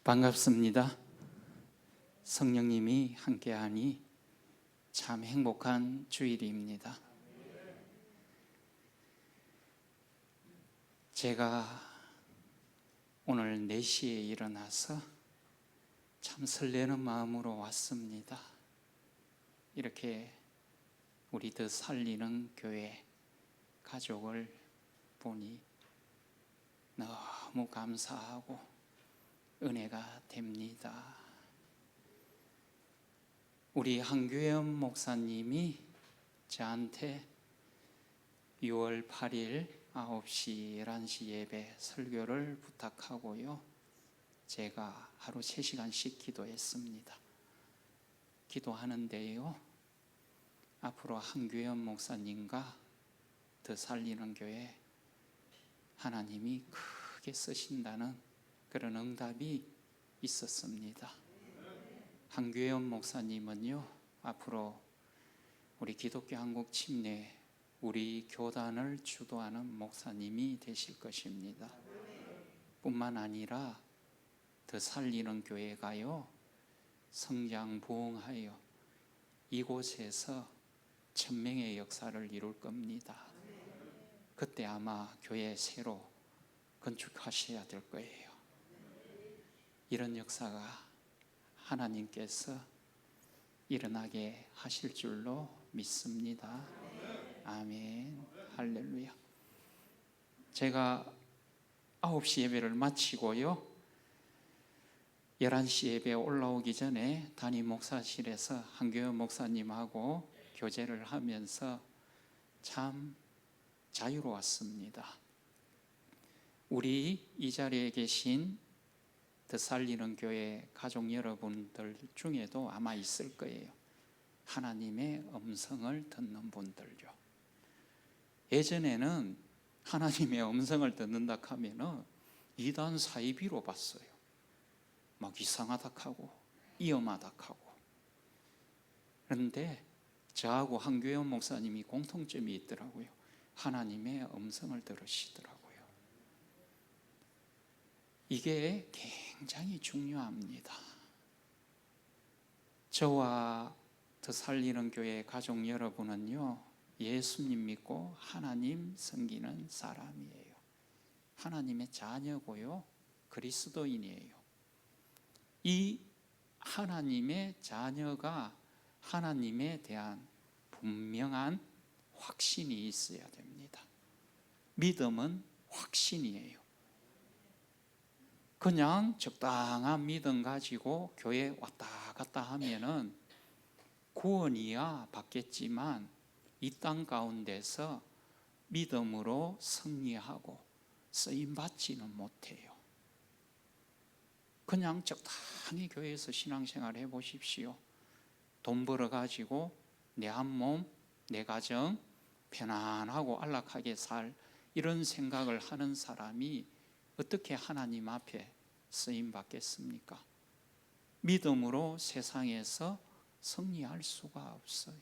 반갑습니다. 성령님이 함께하니 참 행복한 주일입니다. 제가 오늘 4시에 일어나서 참 설레는 마음으로 왔습니다. 이렇게 우리 더 살리는 교회 가족을 보니 너무 감사하고 은혜가 됩니다. 우리 한규현 목사님이 저한테 6월 8일 9시, 11시 예배 설교를 부탁하고요. 제가 하루 3시간씩 기도했습니다. 기도하는데요, 앞으로 한규현 목사님과 더 살리는 교회 하나님이 크게 쓰신다는 그런 응답이 있었습니다. 한규현 목사님은요, 앞으로 우리 기독교 한국 침례 우리 교단을 주도하는 목사님이 되실 것입니다. 뿐만 아니라 더 살리는 교회가요, 성장 부흥하여 이곳에서 1000명의 역사를 이룰 겁니다. 그때 아마 교회 새로 건축하셔야 될 거예요. 이런 역사가 하나님께서 일어나게 하실 줄로 믿습니다. 아멘. 할렐루야. 제가 9시 예배를 마치고요, 11시 예배에 올라오기 전에 담임 목사실에서 한규현 목사님하고 교제를 하면서 참 자유로웠습니다. 우리 이 자리에 계신 더 살리는 교회 가족 여러분들 중에도 아마 있을 거예요. 하나님의 음성을 듣는 분들요. 예전에는 하나님의 음성을 듣는다 하면은 이단 사이비로 봤어요. 막 이상하다 하고 위험하다 하고. 그런데 저하고 한규현 목사님이 공통점이 있더라고요. 하나님의 음성을 들으시더라고요. 이게 굉장히 중요합니다. 저와 더 살리는 교회 가족 여러분은요, 예수님 믿고 하나님 섬기는 사람이에요. 하나님의 자녀고요, 그리스도인이에요. 이 하나님의 자녀가 하나님에 대한 분명한 확신이 있어야 됩니다. 믿음은 확신이에요. 그냥 적당한 믿음 가지고 교회 왔다 갔다 하면은 구원이야 받겠지만 이 땅 가운데서 믿음으로 승리하고 쓰임 받지는 못해요. 그냥 적당히 교회에서 신앙생활 해보십시오. 돈 벌어 가지고 내 한 몸, 내 가정 편안하고 안락하게 살 이런 생각을 하는 사람이 어떻게 하나님 앞에 쓰임 받겠습니까? 믿음으로 세상에서 승리할 수가 없어요.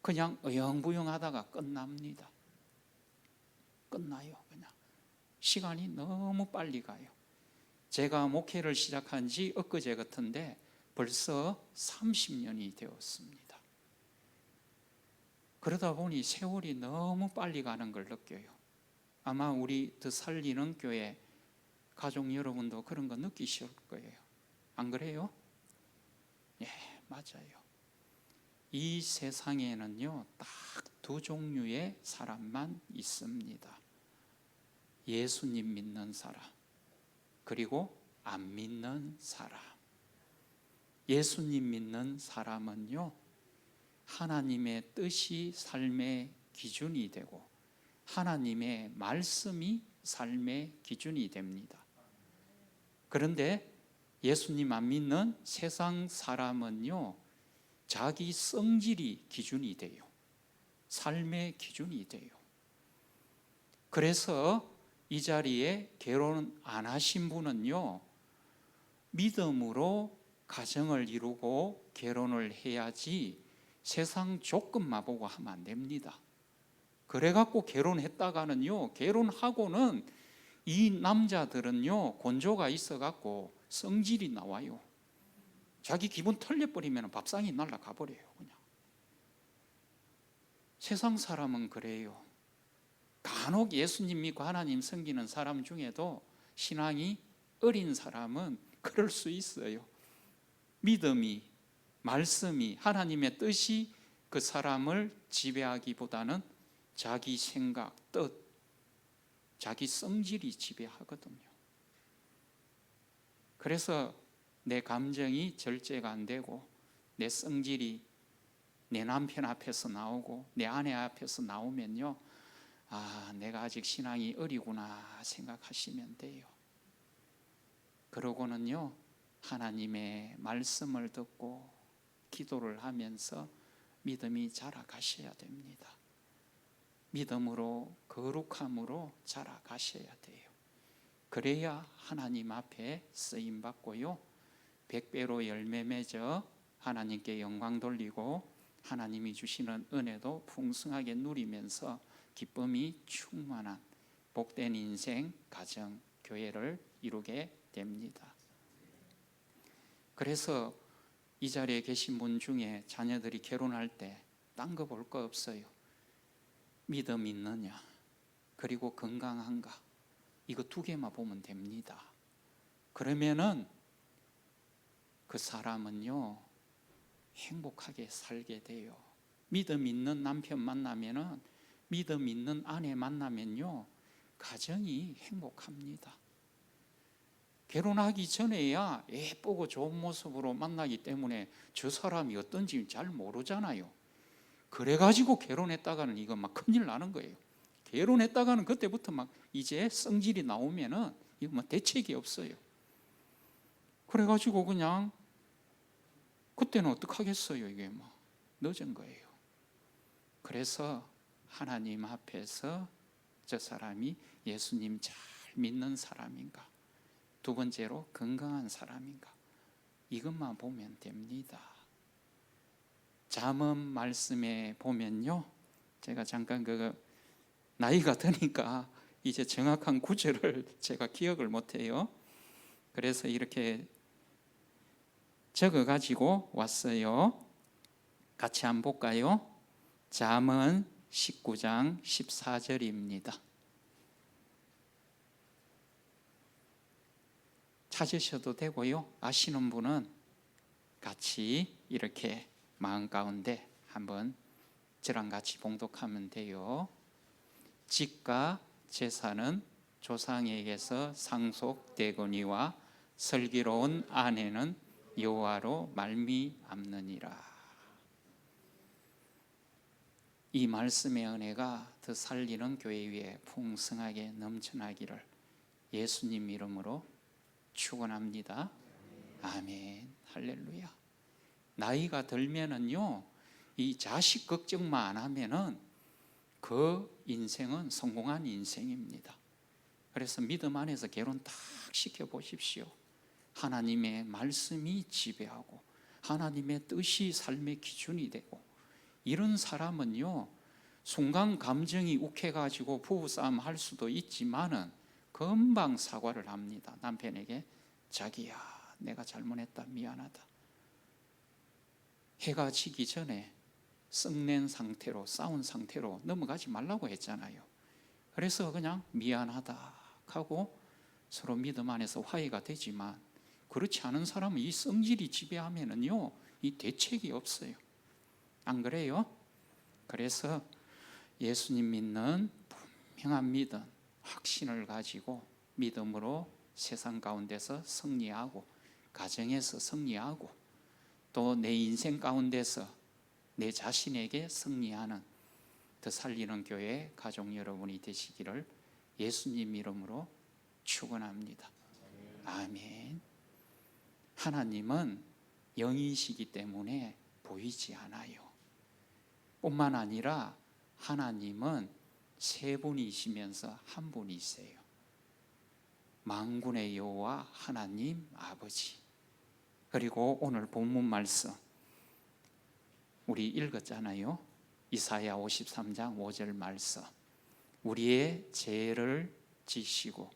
그냥 어영부영하다가 끝납니다. 끝나요. 그냥 시간이 너무 빨리 가요. 제가 목회를 시작한 지 엊그제 같은데 벌써 30년이 되었습니다. 그러다 보니 세월이 너무 빨리 가는 걸 느껴요. 아마 우리 더 살리는 교회 가족 여러분도 그런 거 느끼실 거예요. 안 그래요? 예, 맞아요. 이 세상에는요, 딱 2 종류의 사람만 있습니다. 예수님 믿는 사람, 그리고 안 믿는 사람. 예수님 믿는 사람은요, 하나님의 뜻이 삶의 기준이 되고 하나님의 말씀이 삶의 기준이 됩니다. 그런데 예수님 안 믿는 세상 사람은요, 자기 성질이 기준이 돼요. 삶의 기준이 돼요. 그래서 이 자리에 결혼 안 하신 분은요, 믿음으로 가정을 이루고 결혼을 해야지 세상 조건만 보고 하면 안 됩니다. 그래갖고 결혼했다가는요, 결혼하고는 이 남자들은요 곤조가 있어갖고 성질이 나와요. 자기 기분 털려버리면 밥상이 날아가 버려요. 그냥 세상 사람은 그래요. 간혹 예수님 믿고 하나님 섬기는 사람 중에도 신앙이 어린 사람은 그럴 수 있어요. 믿음이, 말씀이, 하나님의 뜻이 그 사람을 지배하기보다는 자기 생각, 뜻, 자기 성질이 지배하거든요. 그래서 내 감정이 절제가 안 되고 내 성질이 내 남편 앞에서 나오고 내 아내 앞에서 나오면요, 내가 아직 신앙이 어리구나 생각하시면 돼요. 그러고는요, 하나님의 말씀을 듣고 기도를 하면서 믿음이 자라가셔야 됩니다. 믿음으로, 거룩함으로 자라가셔야 돼요. 그래야 하나님 앞에 쓰임받고요, 100배로 열매 맺어 하나님께 영광 돌리고 하나님이 주시는 은혜도 풍성하게 누리면서 기쁨이 충만한 복된 인생, 가정, 교회를 이루게 됩니다. 그래서 이 자리에 계신 분 중에 자녀들이 결혼할 때 딴 거 볼 거 없어요. 믿음 있느냐, 그리고 건강한가, 이거 두 개만 보면 됩니다. 그러면은 그 사람은요 행복하게 살게 돼요. 믿음 있는 남편 만나면은, 믿음 있는 아내 만나면요 가정이 행복합니다. 결혼하기 전에야 예쁘고 좋은 모습으로 만나기 때문에 저 사람이 어떤지 잘 모르잖아요. 그래가지고 결혼했다가는 이거 막 큰일 나는 거예요. 결혼했다가는 그때부터 막 이제 성질이 나오면은 이거 뭐 대책이 없어요. 그래가지고 그냥 그때는 어떡하겠어요. 이게 뭐 늦은 거예요. 그래서 하나님 앞에서 저 사람이 예수님 잘 믿는 사람인가, 두 번째로 건강한 사람인가, 이것만 보면 됩니다. 잠언 말씀에 보면요, 제가 잠깐 나이가 드니까 이제 정확한 구절을 제가 기억을 못해요. 그래서 이렇게 적어가지고 왔어요. 같이 한번 볼까요? 잠언 19장 14절입니다. 찾으셔도 되고요, 아시는 분은 같이 이렇게 마음 가운데 한번 저랑 같이 봉독하면 돼요. 집과 재산은 조상에게서 상속되거니와 슬기로운 아내는 여호와로 말미암느니라. 이 말씀의 은혜가 더 살리는 교회 위에 풍성하게 넘쳐나기를 예수님 이름으로 축원합니다. 아멘. 할렐루야. 나이가 들면은요, 이 자식 걱정만 안 하면은 그 인생은 성공한 인생입니다. 그래서 믿음 안에서 결혼 딱 시켜 보십시오. 하나님의 말씀이 지배하고 하나님의 뜻이 삶의 기준이 되고, 이런 사람은요 순간 감정이 욱해가지고 부부싸움 할 수도 있지만은 금방 사과를 합니다. 남편에게 자기야, 내가 잘못했다, 미안하다. 해가 지기 전에 썩낸 상태로, 싸운 상태로 넘어가지 말라고 했잖아요. 그래서 그냥 미안하다 하고 서로 믿음 안에서 화해가 되지만, 그렇지 않은 사람은 이 성질이 지배하면은요 이 대책이 없어요. 안 그래요? 그래서 예수님 믿는 분명한 믿음, 확신을 가지고 믿음으로 세상 가운데서 승리하고, 가정에서 승리하고, 또 내 인생 가운데서 내 자신에게 승리하는 더 살리는 교회 가족 여러분이 되시기를 예수님 이름으로 축원합니다. 아멘. 하나님은 영이시기 때문에 보이지 않아요. 뿐만 아니라 하나님은 세 분이시면서 한 분이세요. 만군의 여호와 하나님 아버지. 그리고 오늘 본문 말씀 우리 읽었잖아요. 이사야 53장 5절 말씀. 우리의 죄를 지시고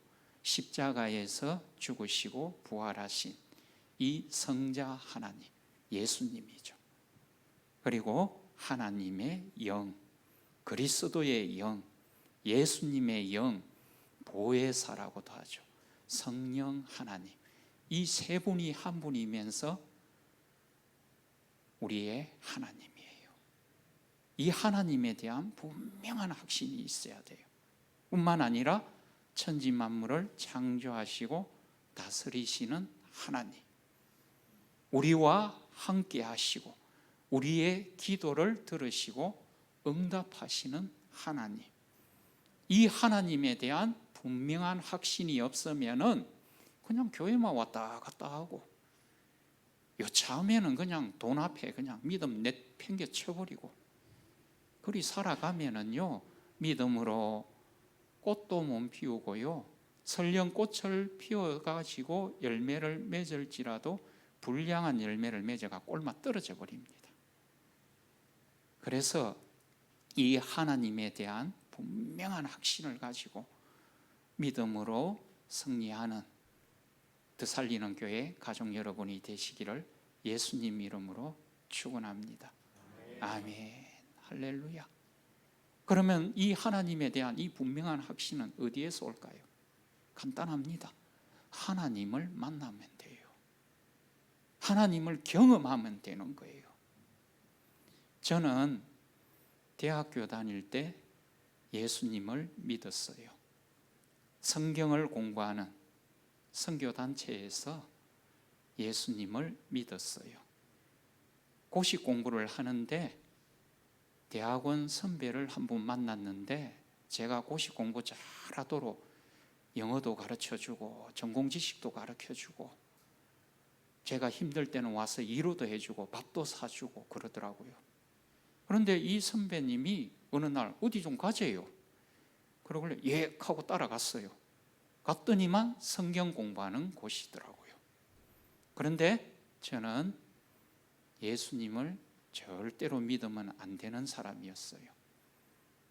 십자가에서 죽으시고 부활하신 이 성자 하나님, 예수님이죠. 그리고 하나님의 영, 그리스도의 영, 예수님의 영, 보혜사라고도 하죠. 성령 하나님, 이 세 분이 한 분이면서 우리의 하나님이에요. 이 하나님에 대한 분명한 확신이 있어야 돼요. 뿐만 아니라 천지 만물을 창조하시고 다스리시는 하나님, 우리와 함께 하시고 우리의 기도를 들으시고 응답하시는 하나님, 이 하나님에 대한 분명한 확신이 없으면은 그냥 교회만 왔다 갔다 하고 요참에는 그냥 돈 앞에 그냥 믿음 내팽개 쳐버리고 그리 살아가면은요, 믿음으로 꽃도 못 피우고요, 설령 꽃을 피워가지고 열매를 맺을지라도 불량한 열매를 맺어가 꼴맛 떨어져 버립니다. 그래서 이 하나님에 대한 분명한 확신을 가지고 믿음으로 승리하는 더살리는 교회 가족 여러분이 되시기를 예수님 이름으로 축원합니다. 아멘. 할렐루야. 그러면 이 하나님에 대한 이 분명한 확신은 어디에서 올까요? 간단합니다. 하나님을 만나면 돼요. 하나님을 경험하면 되는 거예요. 저는 대학교 다닐 때 예수님을 믿었어요. 성경을 공부하는 선교단체에서 예수님을 믿었어요. 고시 공부를 하는데 대학원 선배를 한 분 만났는데 제가 고시 공부 잘하도록 영어도 가르쳐주고 전공 지식도 가르쳐주고 제가 힘들 때는 와서 위로도 해주고 밥도 사주고 그러더라고요. 그런데 이 선배님이 어느 날 어디 좀 가재요. 그러길래 예 하고 따라갔어요. 갔더니만 성경 공부하는 곳이더라고요. 그런데 저는 예수님을 절대로 믿으면 안 되는 사람이었어요.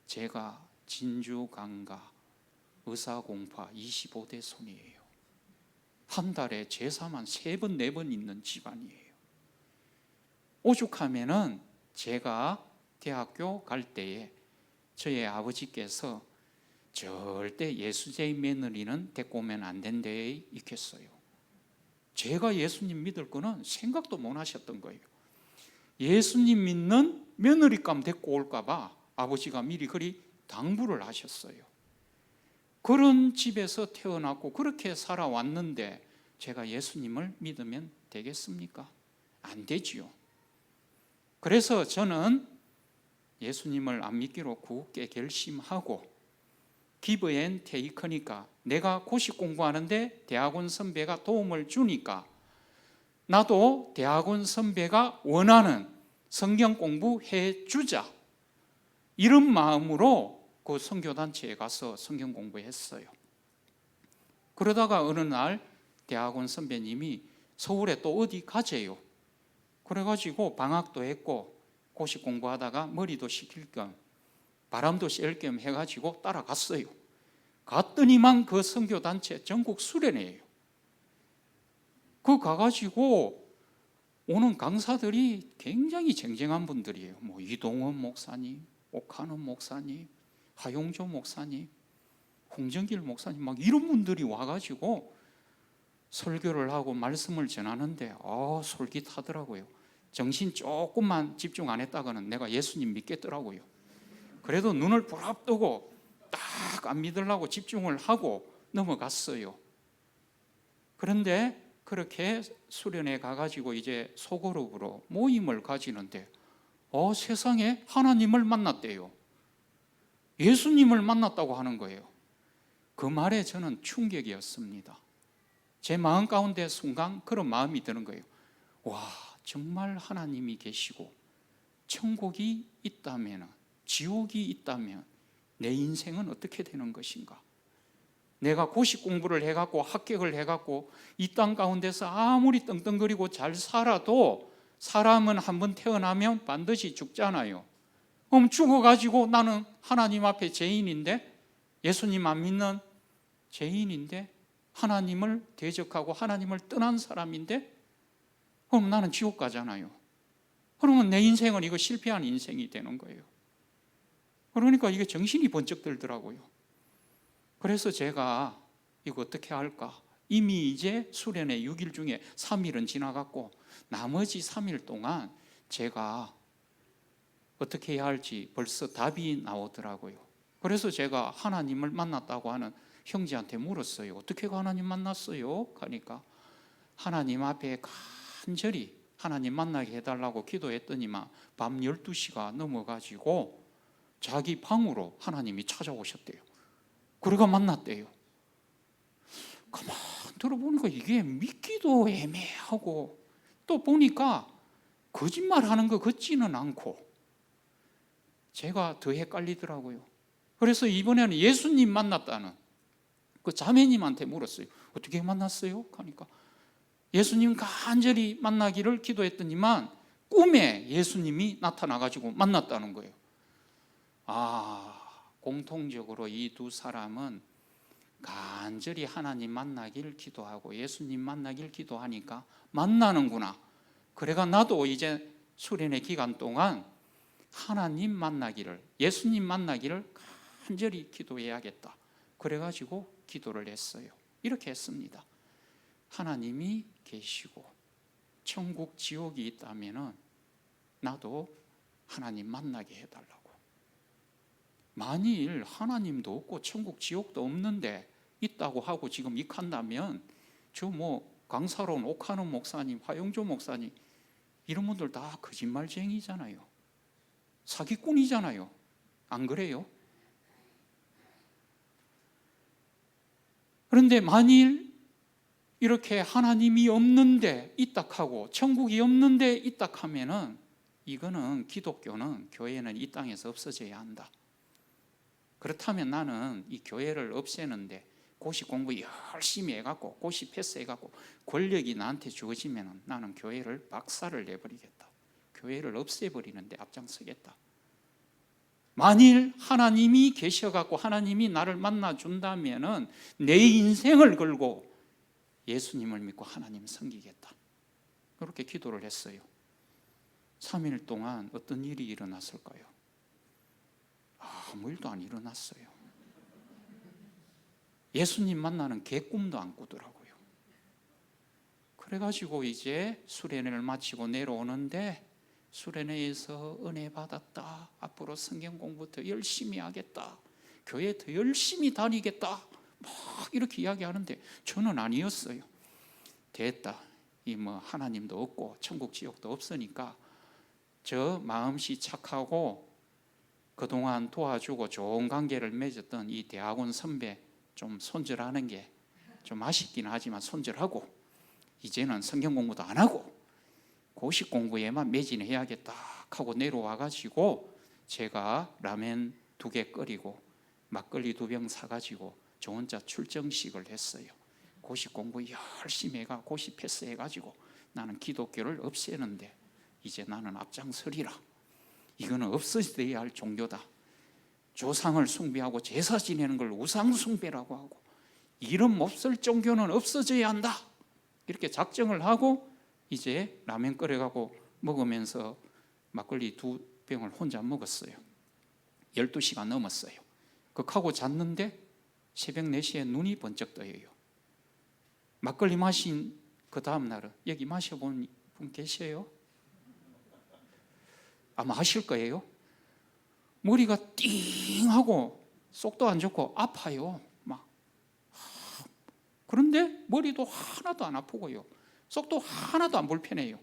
제가 진주 강가 의사공파 25대 손이에요. 한 달에 제사만 3번 4번 있는 집안이에요. 오죽하면은 제가 대학교 갈 때에 저희 아버지께서 절대 예수제의 며느리는 데리고 오면 안 된대 있겠어요. 제가 예수님 믿을 거는 생각도 못 하셨던 거예요. 예수님 믿는 며느리감 데리고 올까 봐 아버지가 미리 그리 당부를 하셨어요. 그런 집에서 태어났고 그렇게 살아왔는데 제가 예수님을 믿으면 되겠습니까? 안 되지요. 그래서 저는 예수님을 안 믿기로 굳게 결심하고 기브 앤 테이크니까 내가 고시 공부하는데 대학원 선배가 도움을 주니까 나도 대학원 선배가 원하는 성경 공부해 주자, 이런 마음으로 그 선교단체에 가서 성경 공부했어요. 그러다가 어느 날 대학원 선배님이 서울에 또 어디 가재요. 그래가지고 방학도 했고 고시 공부하다가 머리도 식힐 겸 바람도 쐴 겸 해가지고 따라갔어요. 갔더니만 그 선교단체 전국 수련회예요. 그 가가지고 오는 강사들이 굉장히 쟁쟁한 분들이에요. 뭐 이동원 목사님, 옥하는 목사님, 하용조 목사님, 홍정길 목사님, 막 이런 분들이 와가지고 설교를 하고 말씀을 전하는데 솔깃하더라고요. 정신 조금만 집중 안 했다가는 내가 예수님 믿겠더라고요. 그래도 눈을 부릅뜨고 딱 안 믿으려고 집중을 하고 넘어갔어요. 그런데 그렇게 수련회 가가지고 이제 소그룹으로 모임을 가지는데 세상에 하나님을 만났대요. 예수님을 만났다고 하는 거예요. 그 말에 저는 충격이었습니다. 제 마음 가운데 순간 그런 마음이 드는 거예요. 와, 정말 하나님이 계시고 천국이 있다면, 지옥이 있다면 내 인생은 어떻게 되는 것인가? 내가 고시 공부를 해갖고 합격을 해갖고 이 땅 가운데서 아무리 떵떵거리고 잘 살아도 사람은 한번 태어나면 반드시 죽잖아요. 그럼 죽어가지고 나는 하나님 앞에 죄인인데, 예수님 안 믿는 죄인인데 하나님을 대적하고 하나님을 떠난 사람인데 그럼 나는 지옥 가잖아요. 그러면 내 인생은 이거 실패한 인생이 되는 거예요. 그러니까 이게 정신이 번쩍 들더라고요. 그래서 제가 이거 어떻게 할까? 이미 이제 수련회 6일 중에 3일은 지나갔고 나머지 3일 동안 제가 어떻게 해야 할지 벌써 답이 나오더라고요. 그래서 제가 하나님을 만났다고 하는 형제한테 물었어요. 어떻게 하나님 만났어요? 하니까 하나님 앞에 간절히 하나님 만나게 해달라고 기도했더니만 밤 12시가 넘어가지고 자기 방으로 하나님이 찾아오셨대요. 그러고 만났대요. 가만 들어보니까 이게 믿기도 애매하고 또 보니까 거짓말하는 것 같지는 않고 제가 더 헷갈리더라고요. 그래서 이번에는 예수님 만났다는 그 자매님한테 물었어요. 어떻게 만났어요? 하니까 예수님 간절히 만나기를 기도했더니만 꿈에 예수님이 나타나가지고 만났다는 거예요. 공통적으로 이 두 사람은 간절히 하나님 만나길 기도하고 예수님 만나길 기도하니까 만나는구나. 그래가 나도 이제 수련회 기간 동안 하나님 만나기를, 예수님 만나기를 간절히 기도해야겠다. 그래가지고 기도를 했어요. 이렇게 했습니다. 하나님이 계시고 천국 지옥이 있다면 나도 하나님 만나게 해달라고. 만일 하나님도 없고 천국 지옥도 없는데 있다고 하고 지금 익한다면 저 강사론 옥하는 목사님, 화영조 목사님 이런 분들 다 거짓말쟁이잖아요. 사기꾼이잖아요. 안 그래요? 그런데 만일 이렇게 하나님이 없는데 있다 하고 천국이 없는데 있다 하면은 이거는 기독교는, 교회는 이 땅에서 없어져야 한다. 그렇다면 나는 이 교회를 없애는데 고시 공부 열심히 해갖고 고시 패스해갖고 권력이 나한테 주어지면 나는 교회를 박살을 내버리겠다. 교회를 없애버리는데 앞장서겠다. 만일 하나님이 계셔갖고 하나님이 나를 만나준다면 내 인생을 걸고 예수님을 믿고 하나님 섬기겠다. 그렇게 기도를 했어요. 3일 동안 어떤 일이 일어났을까요? 아무 일도 안 일어났어요. 예수님 만나는 개꿈도 안 꾸더라고요. 그래가지고 이제 수련회를 마치고 내려오는데 수련회에서 은혜 받았다. 앞으로 성경 공부 더 열심히 하겠다. 교회 더 열심히 다니겠다. 막 이렇게 이야기하는데 저는 아니었어요. 됐다. 하나님도 없고 천국 지옥도 없으니까 저 마음씨 착하고 그동안 도와주고 좋은 관계를 맺었던 이 대학원 선배 좀 손절하는 게 좀 아쉽긴 하지만 손절하고 이제는 성경 공부도 안 하고 고시 공부에만 매진해야겠다 하고 내려와가지고 제가 라면 2개 끓이고 막걸리 2병 사가지고 저 혼자 출정식을 했어요. 고시 공부 열심히 해가 고시 패스해가지고 나는 기독교를 없애는데 이제 나는 앞장서리라. 이거는 없어져야 할 종교다. 조상을 숭배하고 제사 지내는 걸 우상 숭배라고 하고 이름 없을 종교는 없어져야 한다. 이렇게 작정을 하고 이제 라면 끓여가고 먹으면서 막걸리 2병을 혼자 먹었어요. 12시가 넘었어요. 하고 잤는데 새벽 4시에 눈이 번쩍 떠요. 막걸리 마신 그 다음 날은 여기 마셔본 분 계세요? 아마 아실 거예요. 머리가 띵하고 속도 안 좋고 아파요. 그런데 머리도 하나도 안 아프고요. 속도 하나도 안 불편해요.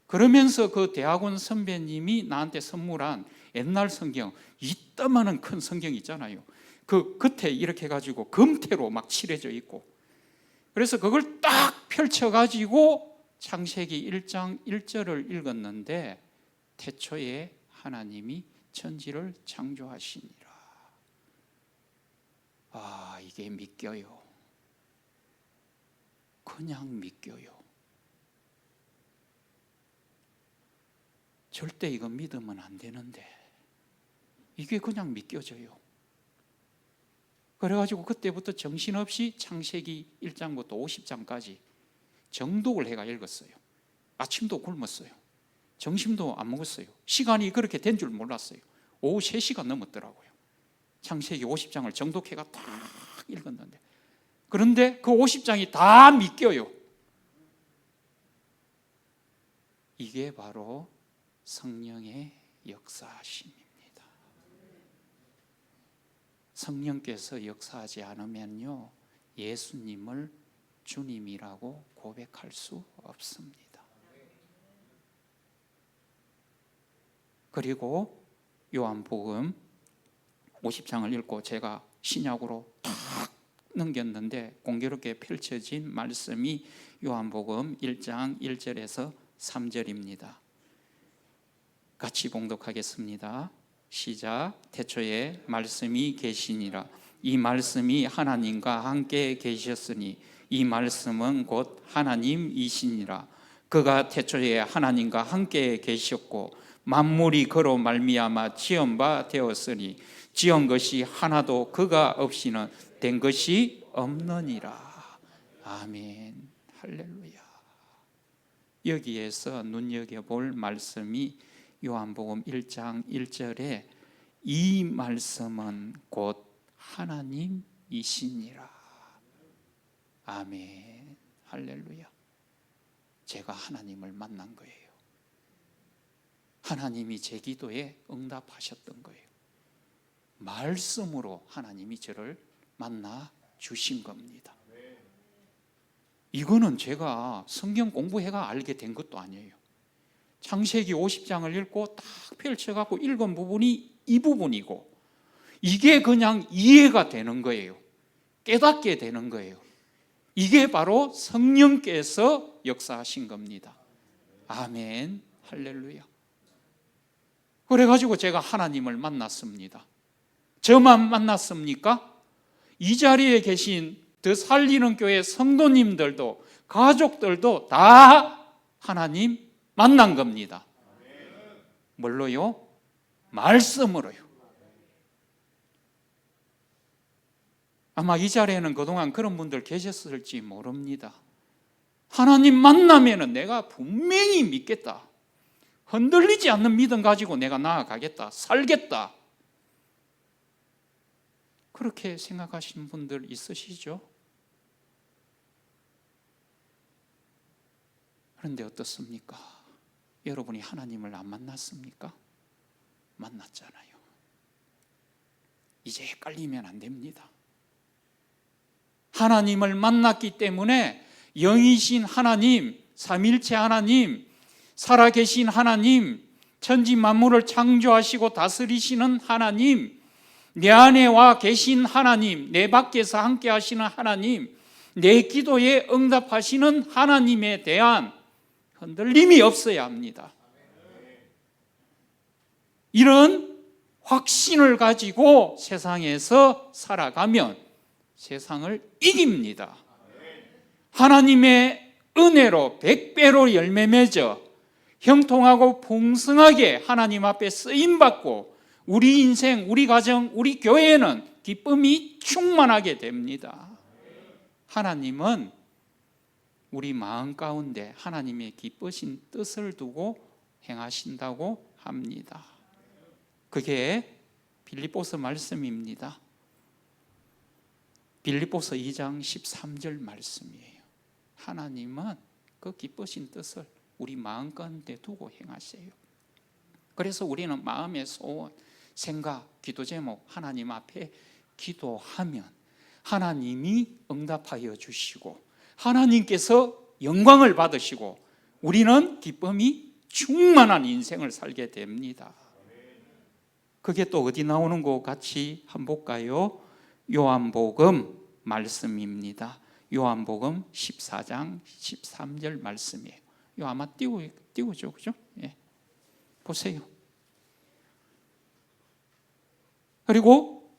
그러면서 그 대학원 선배님이 나한테 선물한 옛날 성경, 이따만한 큰 성경 있잖아요. 그 겉에 이렇게 해가지고 금태로 막 칠해져 있고 그래서 그걸 딱 펼쳐가지고 창세기 1장 1절을 읽었는데 태초에 하나님이 천지를 창조하시니라. 이게 믿겨요. 그냥 믿겨요. 절대 이거 믿으면 안 되는데 이게 그냥 믿겨져요. 그래가지고 그때부터 정신없이 창세기 1장부터 50장까지 정독을 해가 읽었어요. 아침도 굶었어요. 점심도 안 먹었어요. 시간이 그렇게 된 줄 몰랐어요. 오후 3시가 넘었더라고요. 창세기 50장을 정독해가 딱 읽었는데, 그런데 그 50장이 다 믿겨요. 이게 바로 성령의 역사하심입니다. 성령께서 역사하지 않으면요, 예수님을 주님이라고 고백할 수 없습니다. 그리고 요한복음 50장을 읽고 제가 신약으로 탁 넘겼는데 공교롭게 펼쳐진 말씀이 요한복음 1장 1절에서 3절입니다. 같이 봉독하겠습니다. 시작. 태초에 말씀이 계시니라. 이 말씀이 하나님과 함께 계셨으니 이 말씀은 곧 하나님이시니라. 그가 태초에 하나님과 함께 계셨고 만물이 그로 말미암아 지은 바 되었으니 지은 것이 하나도 그가 없이는 된 것이 없느니라. 아멘. 할렐루야. 여기에서 눈여겨볼 말씀이 요한복음 1장 1절에 이 말씀은 곧 하나님이시니라. 아멘. 할렐루야. 제가 하나님을 만난 거예요. 하나님이 제 기도에 응답하셨던 거예요. 말씀으로 하나님이 저를 만나 주신 겁니다. 이거는 제가 성경 공부해가 알게 된 것도 아니에요. 창세기 50장을 읽고 딱 펼쳐갖고 읽은 부분이 이 부분이고, 이게 그냥 이해가 되는 거예요. 깨닫게 되는 거예요. 이게 바로 성령께서 역사하신 겁니다. 아멘. 할렐루야. 그래가지고 제가 하나님을 만났습니다. 저만 만났습니까? 이 자리에 계신 더 살리는 교회 성도님들도 가족들도 다 하나님 만난 겁니다. 뭘로요? 말씀으로요. 아마 이 자리에는 그동안 그런 분들 계셨을지 모릅니다. 하나님 만나면은 내가 분명히 믿겠다. 흔들리지 않는 믿음 가지고 내가 나아가겠다. 살겠다. 그렇게 생각하시는 분들 있으시죠? 그런데 어떻습니까? 여러분이 하나님을 안 만났습니까? 만났잖아요. 이제 헷갈리면 안 됩니다. 하나님을 만났기 때문에 영이신 하나님, 삼일체 하나님, 살아계신 하나님, 천지 만물을 창조하시고 다스리시는 하나님, 내 안에 와 계신 하나님, 내 밖에서 함께 하시는 하나님, 내 기도에 응답하시는 하나님에 대한 흔들림이 없어야 합니다. 이런 확신을 가지고 세상에서 살아가면 세상을 이깁니다. 하나님의 은혜로 100배로 열매 맺어 형통하고 풍성하게 하나님 앞에 쓰임받고 우리 인생, 우리 가정, 우리 교회에는 기쁨이 충만하게 됩니다. 하나님은 우리 마음 가운데 하나님의 기쁘신 뜻을 두고 행하신다고 합니다. 그게 빌립보서 말씀입니다. 빌립보서 2장 13절 말씀이에요. 하나님은 그 기쁘신 뜻을 우리 마음 가운데 두고 행하세요. 그래서 우리는 마음의 소원, 생각, 기도 제목 하나님 앞에 기도하면 하나님이 응답하여 주시고 하나님께서 영광을 받으시고 우리는 기쁨이 충만한 인생을 살게 됩니다. 그게 또 어디 나오는 거 같이 한번 볼까요? 요한복음 말씀입니다. 요한복음 14장 13절 말씀이에요. 이거 아마 띄우죠, 그죠? 예. 보세요. 그리고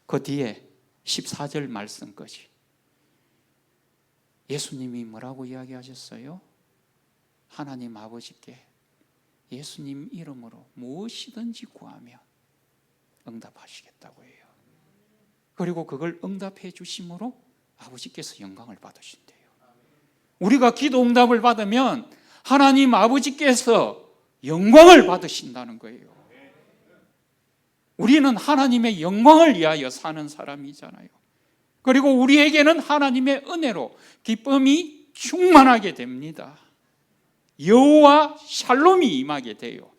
그 뒤에 14절 말씀까지 예수님이 뭐라고 이야기하셨어요? 하나님 아버지께 예수님 이름으로 무엇이든지 구하면 응답하시겠다고 해요. 그리고 그걸 응답해 주심으로 아버지께서 영광을 받으신대요. 우리가 기도 응답을 받으면 하나님 아버지께서 영광을 받으신다는 거예요. 우리는 하나님의 영광을 위하여 사는 사람이잖아요. 그리고 우리에게는 하나님의 은혜로 기쁨이 충만하게 됩니다. 여호와 샬롬이 임하게 돼요.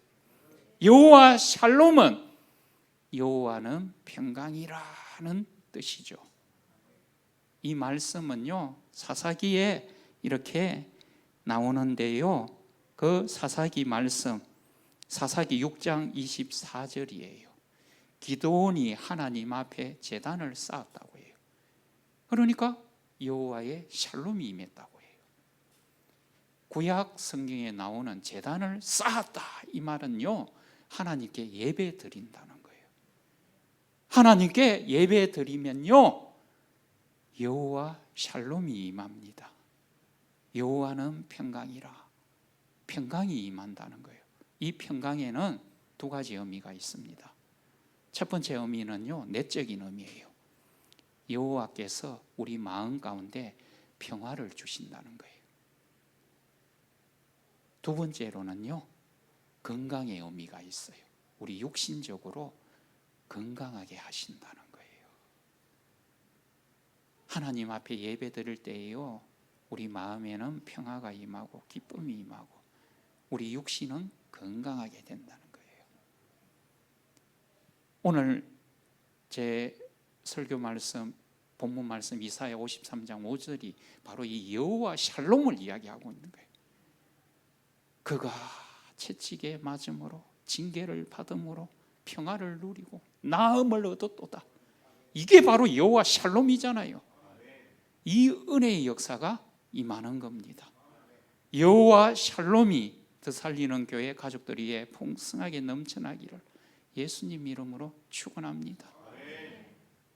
여호와 샬롬은 여호와는 평강이라는 뜻이죠. 이 말씀은요 사사기에 이렇게 나오는데요, 그 사사기 말씀 사사기 6장 24절이에요. 기드온이 하나님 앞에 제단을 쌓았다고 해요. 그러니까 여호와의 샬롬이 임했다고 해요. 구약 성경에 나오는 제단을 쌓았다, 이 말은요 하나님께 예배 드린다는 거예요. 하나님께 예배 드리면요 여호와 샬롬이 임합니다. 여호와는 평강이라, 평강이 임한다는 거예요. 이 평강에는 두 가지 의미가 있습니다. 첫 번째 의미는요 내적인 의미예요. 여호와께서 우리 마음 가운데 평화를 주신다는 거예요. 두 번째로는요 건강의 의미가 있어요. 우리 육신적으로 건강하게 하신다는 거예요. 하나님 앞에 예배 드릴 때에요 우리 마음에는 평화가 임하고 기쁨이 임하고 우리 육신은 건강하게 된다는 거예요. 오늘 제 설교 말씀, 본문 말씀 이사야 53장 5절이 바로 이 여호와 샬롬을 이야기하고 있는 거예요. 그가 채찍에 맞음으로 징계를 받음으로 평화를 누리고 나음을 얻었도다. 이게 바로 여호와 샬롬이잖아요. 이 은혜의 역사가 임하는 겁니다. 여호와 샬롬이 더 살리는 교회 가족들이 풍성하게 넘쳐나기를 예수님 이름으로 축원합니다.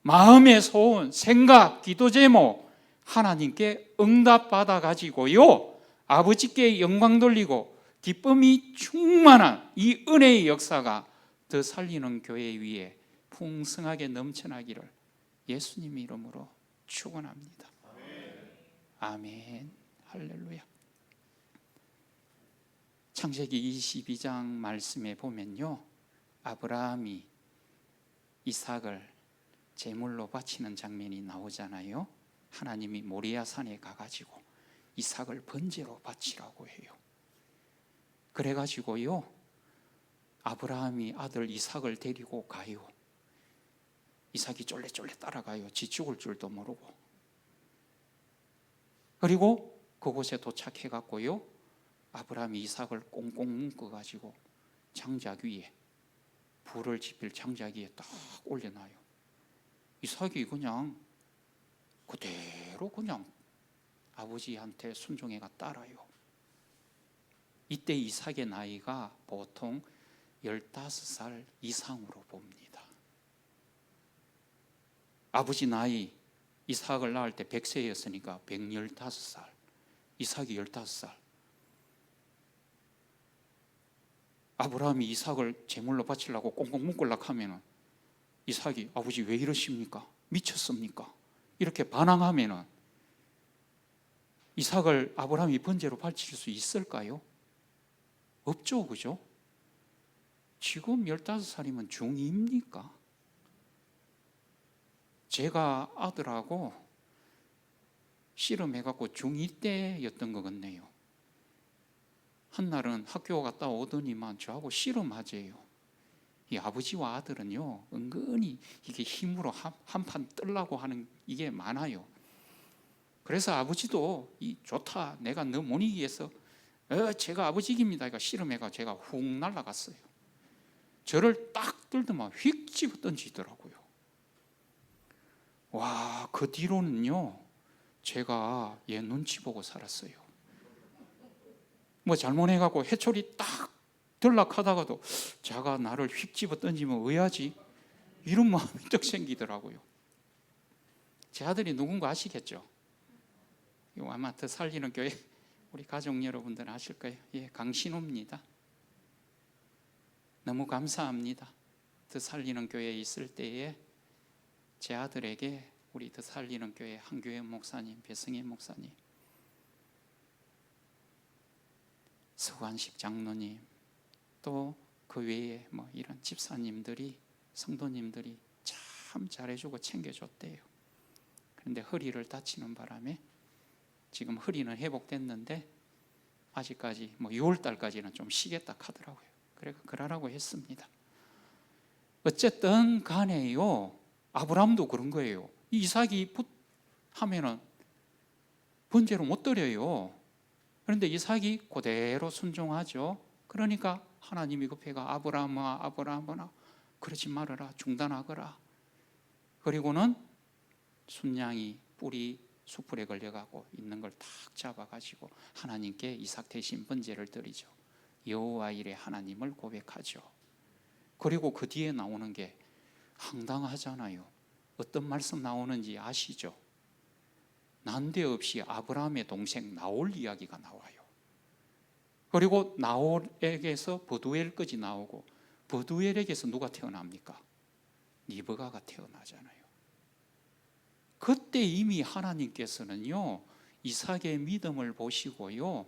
마음의 소원, 생각, 기도 제목 하나님께 응답받아 가지고요 아버지께 영광 돌리고 기쁨이 충만한 이 은혜의 역사가 더 살리는 교회 위에 풍성하게 넘쳐나기를 예수님 이름으로 축원합니다. 아멘. 할렐루야. 창세기 22장 말씀에 보면요 아브라함이 이삭을 제물로 바치는 장면이 나오잖아요. 하나님이 모리아 산에 가가지고 이삭을 번제로 바치라고 해요. 그래가지고요 아브라함이 아들 이삭을 데리고 가요. 이삭이 쫄래쫄래 따라가요. 지 죽을 줄도 모르고. 그리고 그곳에 도착해갖고요 아브라함이 이삭을 꽁꽁 묶어가지고 장작 위에, 불을 지필 장작 위에 딱 올려놔요. 이삭이 그냥 그대로 그냥 아버지한테 순종해가 따라요. 이때 이삭의 나이가 보통 15살 이상으로 봅니다. 아버지 나이 이삭을 낳을 때 100세였으니까 115살, 이삭이 15살. 아브라함이 이삭을 제물로 바치려고 꽁꽁 묶으려고 하면 이삭이 아버지 왜 이러십니까? 미쳤습니까? 이렇게 반항하면 이삭을 아브라함이 번제로 바칠 수 있을까요? 없죠, 그죠? 지금 15살이면 중2입니까? 제가 아들하고 씨름해갖고 중2 때였던 것 같네요. 한날은 학교 갔다 오더니만 저하고 씨름하재요. 이 아버지와 아들은요 은근히 이게 힘으로 한판 뜨려고 하는 이게 많아요. 그래서 아버지도 이 좋다, 내가 너 못 이기겠어, 제가 아버지 이깁니다. 그러니까 씨름해가 제가 훅 날아갔어요. 저를 딱 들더만 휙 집어 던지더라고요. 와, 그 뒤로는요 제가 얘 눈치 보고 살았어요. 뭐 잘못해갖고 해초리 딱 들락하다가도 자가 나를 휙 집어 던지면 의아지, 이런 마음이 딱 생기더라고요. 제 아들이 누군가 아시겠죠? 이거 아마 더 살리는 교회 우리 가족 여러분들 아실 거예요. 예, 강신호입니다. 너무 감사합니다. 더 살리는 교회에 있을 때에 제 아들에게 우리 더 살리는 교회 한교회 목사님, 배성희 목사님, 서관식 장로님, 또 그 외에 뭐 이런 집사님들이, 성도님들이 참 잘해주고 챙겨줬대요. 그런데 허리를 다치는 바람에 지금 허리는 회복됐는데 아직까지 뭐 6월 달까지는 좀 쉬겠다 하더라고요. 그래서 그러라고 했습니다. 어쨌든 간에요, 아브라함도 그런 거예요. 이삭이 하면은 번제로 못 드려요. 그런데 이삭이 그대로 순종하죠. 그러니까 하나님이 급해가 아브라함아 그러지 말아라, 중단하거라. 그리고는 순양이 뿔이 수풀에 걸려가고 있는 걸 탁 잡아가지고 하나님께 이삭 대신 번제를 드리죠. 여호와 이레 하나님을 고백하죠. 그리고 그 뒤에 나오는 게 황당하잖아요. 어떤 말씀 나오는지 아시죠? 난데없이 아브라함의 동생 나홀 이야기가 나와요. 그리고 나홀에게서 버두엘까지 나오고, 버두엘에게서 누가 태어납니까? 리브가가 태어나잖아요. 그때 이미 하나님께서는요, 이삭의 믿음을 보시고요,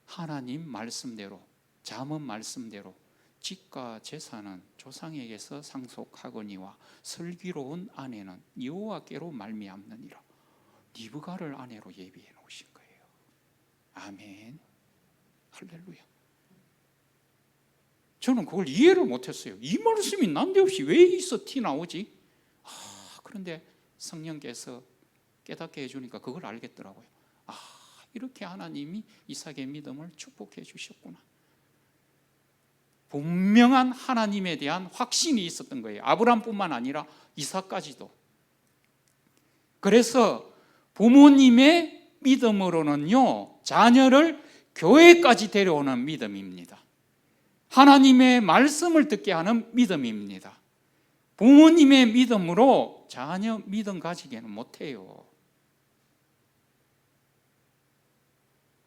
하나님 말씀대로, 잠언 말씀대로 집과 재산은 조상에게서 상속하거니와 슬기로운 아내는 여호와께로 말미암느니라. 리브가를 아내로 예비해 놓으신 거예요. 아멘, 할렐루야. 저는 그걸 이해를 못했어요. 이 말씀이 난데없이 왜 있어 티 나오지? 그런데 성령께서 깨닫게 해주니까 그걸 알겠더라고요. 이렇게 하나님이 이삭의 믿음을 축복해 주셨구나. 분명한 하나님에 대한 확신이 있었던 거예요. 아브라함뿐만 아니라 이삭까지도. 그래서 부모님의 믿음으로는요, 자녀를 교회까지 데려오는 믿음입니다. 하나님의 말씀을 듣게 하는 믿음입니다. 부모님의 믿음으로 자녀 믿음 가지게는 못해요.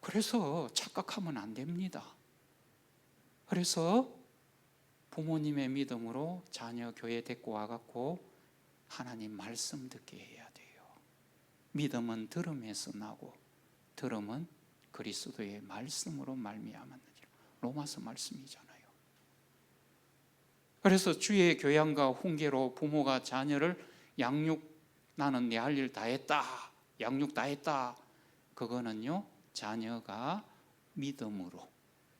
그래서 착각하면 안 됩니다. 그래서 부모님의 믿음으로 자녀 교회 데리고 와갖고 하나님 말씀 듣게 해야 돼요. 믿음은 들음에서 나고 들음은 그리스도의 말씀으로 말미암았느니라. 로마서 말씀이잖아요. 그래서 주의 교양과 훈계로 부모가 자녀를 나는 내 할 일 다 했다, 양육 다 했다, 그거는요, 자녀가 믿음으로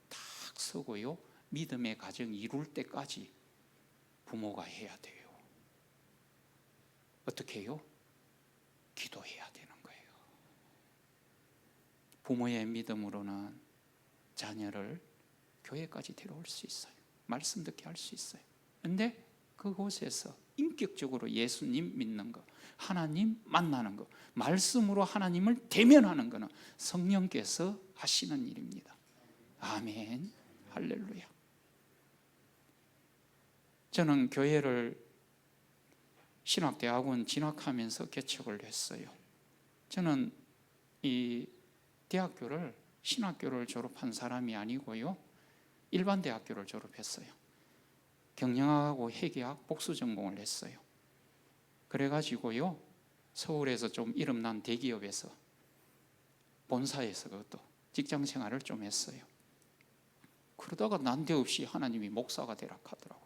딱 서고요, 믿음의 가정 이룰 때까지 부모가 해야 돼요. 어떻게 해요? 기도해야 되는 거예요. 부모의 믿음으로는 자녀를 교회까지 데려올 수 있어요. 말씀 듣게 할 수 있어요. 그런데 그곳에서 인격적으로 예수님 믿는 거, 하나님 만나는 거, 말씀으로 하나님을 대면하는 거는 성령께서 하시는 일입니다. 아멘, 할렐루야. 저는 교회를 신학대학원 진학하면서 개척을 했어요. 저는 이 대학교를, 신학교를 졸업한 사람이 아니고요, 일반 대학교를 졸업했어요. 경영학하고 회계학 복수 전공을 했어요. 그래가지고요, 서울에서 좀 이름난 대기업에서, 본사에서 그것도 직장 생활을 좀 했어요. 그러다가 난데없이 하나님이 목사가 되라 하더라고요.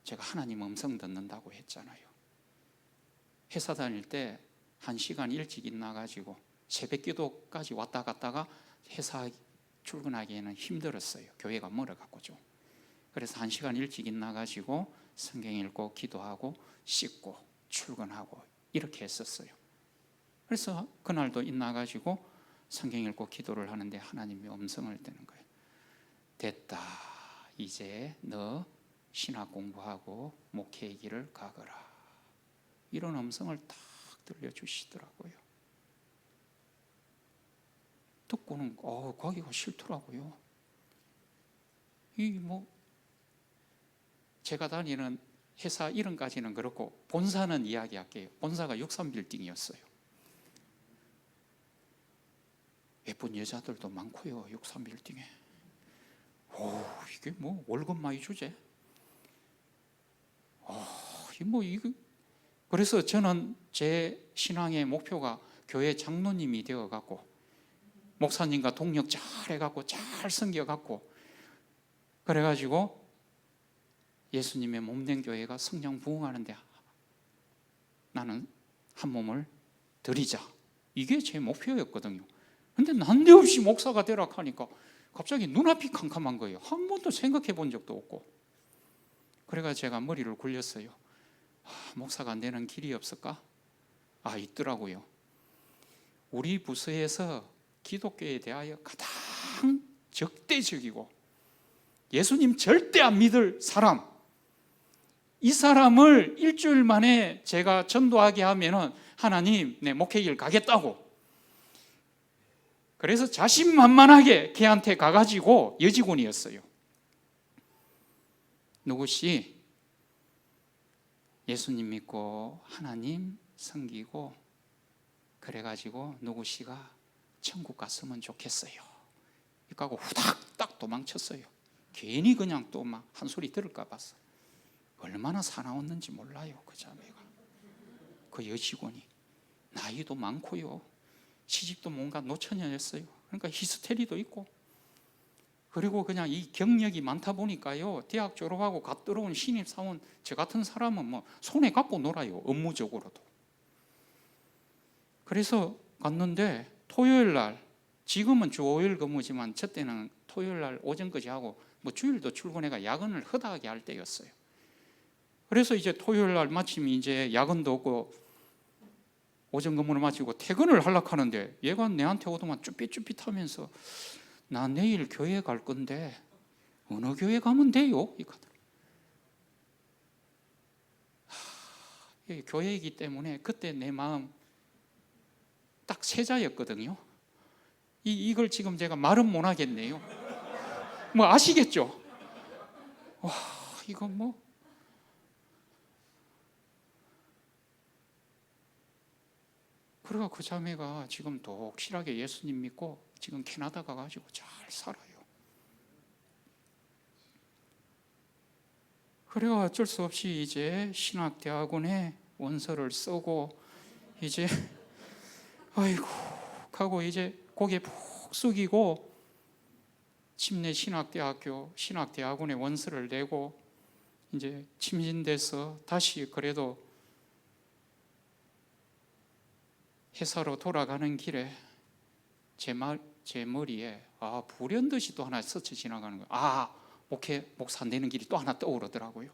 제가 하나님 음성 듣는다고 했잖아요. 회사 다닐 때 1시간 일찍 일어나가지고 새벽 기도까지 왔다 갔다가 회사 출근하기에는 힘들었어요. 교회가 멀어갖고 좀. 그래서 1시간 일찍 일어나가지고 성경 읽고 기도하고 씻고 출근하고 이렇게 했었어요. 그래서 그날도 일어나가지고 성경 읽고 기도를 하는데 하나님이 음성을 대는 거예요. 됐다, 이제 너 신학 공부하고 목회의 길을 가거라. 이런 음성을 딱 들려주시더라고요. 듣고는 가기가 싫더라고요. 제가 다니는 회사 이름까지는 그렇고 본사는 이야기할게요. 본사가 63빌딩이었어요. 예쁜 여자들도 많고요, 63빌딩에. 이게 월급 많이 주제? 이거 그래서 저는 제 신앙의 목표가 교회 장로님이 되어갖고 목사님과 동력 잘 해갖고 잘 섬겨갖고 그래가지고 예수님의 몸된 교회가 성장 부흥하는데 나는 한 몸을 드리자, 이게 제 목표였거든요. 근데 난데없이 목사가 되라 하니까 갑자기 눈앞이 캄캄한 거예요. 한 번도 생각해 본 적도 없고. 그래가 제가 머리를 굴렸어요. 목사가 안 되는 길이 없을까? 있더라고요. 우리 부서에서 기독교에 대하여 가장 적대적이고 예수님 절대 안 믿을 사람, 이 사람을 일주일 만에 제가 전도하게 하면은 하나님 내 목회길 가겠다고. 그래서 자신만만하게 걔한테 가가지고 여직원이었어요. 누구씨 예수님 믿고 하나님 섬기고 그래가지고 누구씨가 천국 갔으면 좋겠어요. 그러니까 후닥딱 도망쳤어요. 괜히 그냥 또 막 한 소리 들을까 봐서. 얼마나 사나웠는지 몰라요, 그 자매가. 그 여직원이 나이도 많고요, 시집도 뭔가 노처녀였어요. 그러니까 히스테리도 있고, 그리고 그냥 이 경력이 많다 보니까요, 대학 졸업하고 갓 들어온 신입사원 저 같은 사람은 뭐 손에 갖고 놀아요, 업무적으로도. 그래서 갔는데 토요일 날, 지금은 주 5일 근무지만 저 때는 토요일 날 오전까지 하고 뭐 주일도 출근해가 야근을 허다하게 할 때였어요. 그래서 이제 토요일 날 마침 이제 야근도 없고 오전 근무를 마치고 퇴근을 하려고 하는데 얘가 내한테 오더만 쭈삣쭈삣하면서 나 내일 교회 갈 건데 어느 교회 가면 돼요? 교회이기 때문에 그때 내 마음 딱 세자였거든요. 이걸 지금 제가 말은 못 하겠네요. 뭐 아시겠죠? 와, 이거 뭐 그러가 그 자매가 지금 독실하게 예수님 믿고 지금 캐나다 가가지고 잘 살아요. 그래가 어쩔 수 없이 이제 신학대학원에 원서를 쓰고 이제 아이고 하고 이제 고개 푹 숙이고 침례 신학대학원에 원서를 내고 이제 침진돼서 다시 그래도 회사로 돌아가는 길에 제 머리에 불현듯이 또 하나 스쳐 지나가는 거예요. 목사 안 되는 길이 또 하나 떠오르더라고요.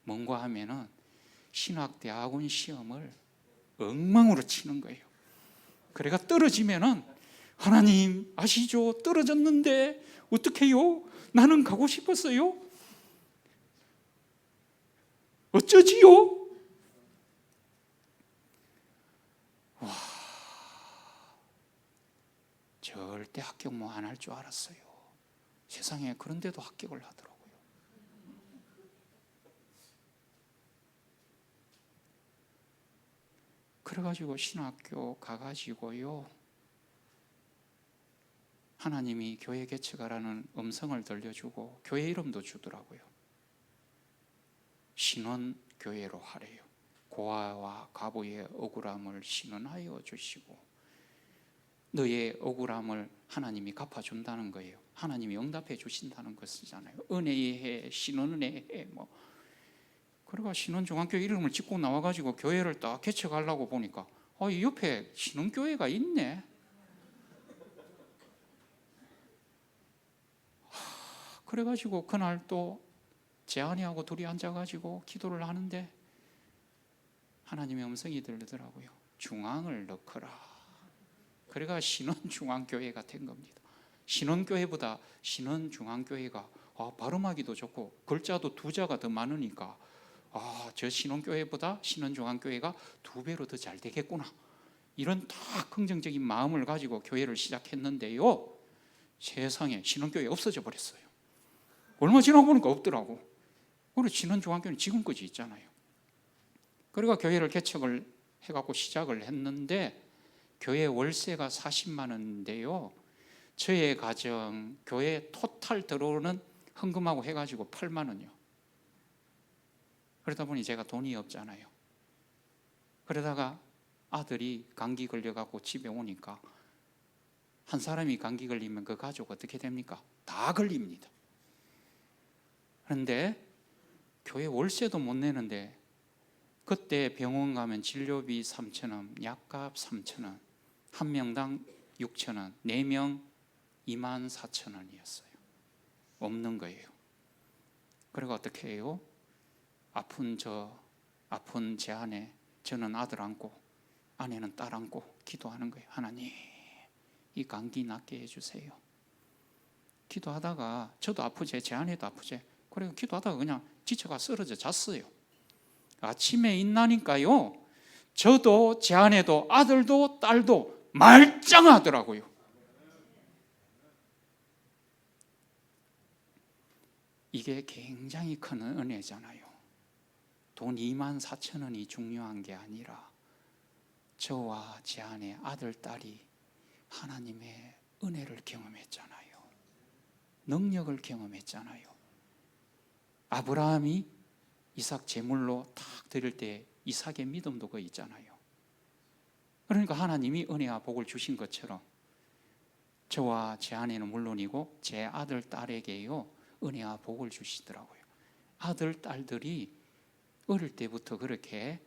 뭔가 하면은 신학대학원 시험을 엉망으로 치는 거예요. 그래가 떨어지면은 하나님 아시죠? 떨어졌는데 어떡해요? 나는 가고 싶었어요. 어쩌지요? 와, 절대 합격 뭐 안 할 줄 알았어요. 세상에 그런데도 합격을 하더라고요. 그래가지고 신학교 가가지고요, 하나님이 교회 개척하라는 음성을 들려주고 교회 이름도 주더라고요. 신원교회로 하래요. 고아와 과부의 억울함을 신원하여 주시고 너의 억울함을 하나님이 갚아준다는 거예요. 하나님이 응답해 주신다는 것이잖아요. 은혜의 해, 신원의 해 뭐. 그러니까 신원중앙교 이름을 짓고 나와가지고 교회를 딱 개척하려고 보니까 이 옆에 신원교회가 있네. 그래가지고 그날 또 재한이하고 둘이 앉아가지고 기도를 하는데 하나님의 음성이 들리더라고요. 중앙을 넣거라. 그래가 신원중앙교회가 된 겁니다. 신원교회보다 신원중앙교회가 발음하기도 좋고 글자도 두 자가 더 많으니까 저 신원교회보다 신원중앙교회가 2배로 더 잘 되겠구나, 이런 딱 긍정적인 마음을 가지고 교회를 시작했는데요, 세상에 신원교회 없어져 버렸어요. 얼마 지나고 보니까 없더라고. 그리고 신원중앙교회는 지금까지 있잖아요. 그러니까 교회를 개척을 해갖고 시작을 했는데 교회 월세가 40만 원인데요, 저의 가정 교회 토탈 들어오는 헌금하고 해가지고 8만 원이요. 그러다 보니 제가 돈이 없잖아요. 그러다가 아들이 감기 걸려갖고 집에 오니까 한 사람이 감기 걸리면 그 가족 어떻게 됩니까? 다 걸립니다. 그런데 교회 월세도 못 내는데 그때 병원 가면 진료비 3,000원, 약값 3,000원, 한 명당 6,000원, 4명 24,000원이었어요. 없는 거예요. 그리고 어떻게 해요? 아픈 제 아내, 저는 아들 안고 아내는 딸 안고 기도하는 거예요. 하나님, 이 감기 낫게 해주세요. 기도하다가 저도 아프지, 제 아내도 아프지. 그래서 기도하다가 그냥 지쳐가 쓰러져 잤어요. 아침에 일어나니까요, 저도 제 아내도 아들도 딸도 말짱하더라고요. 이게 굉장히 큰 은혜잖아요. 돈 24,000원이 중요한 게 아니라 저와 제 아내, 아들, 딸이 하나님의 은혜를 경험했잖아요. 능력을 경험했잖아요. 아브라함이 이삭 제물로 탁 드릴 때 이삭의 믿음도 그 있잖아요. 그러니까 하나님이 은혜와 복을 주신 것처럼 저와 제 아내는 물론이고 제 아들, 딸에게요 은혜와 복을 주시더라고요. 아들, 딸들이 어릴 때부터 그렇게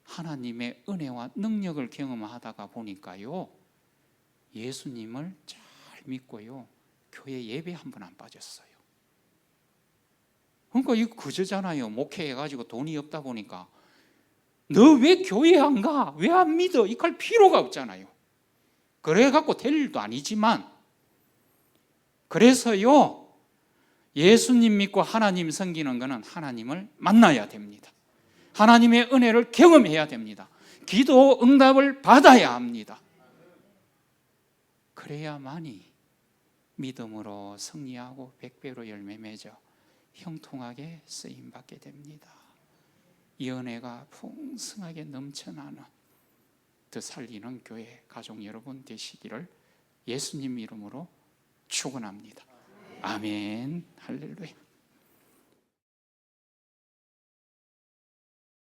하나님의 은혜와 능력을 경험하다가 보니까요, 예수님을 잘 믿고요, 교회 예배 한 번 안 빠졌어요. 그러니까 이거 그저잖아요. 목회해가지고 돈이 없다 보니까 너 왜 교회 안 가? 왜 안 믿어? 이거 할 필요가 없잖아요. 그래갖고 될 일도 아니지만, 그래서요, 예수님 믿고 하나님 섬기는 것은 하나님을 만나야 됩니다. 하나님의 은혜를 경험해야 됩니다. 기도 응답을 받아야 합니다. 그래야만이 믿음으로 승리하고 백배로 열매 맺어 형통하게 쓰임받게 됩니다. 이 은혜가 풍성하게 넘쳐나는 더 살리는 교회 가족 여러분 되시기를 예수님 이름으로 축원합니다. 아멘. 할렐루야.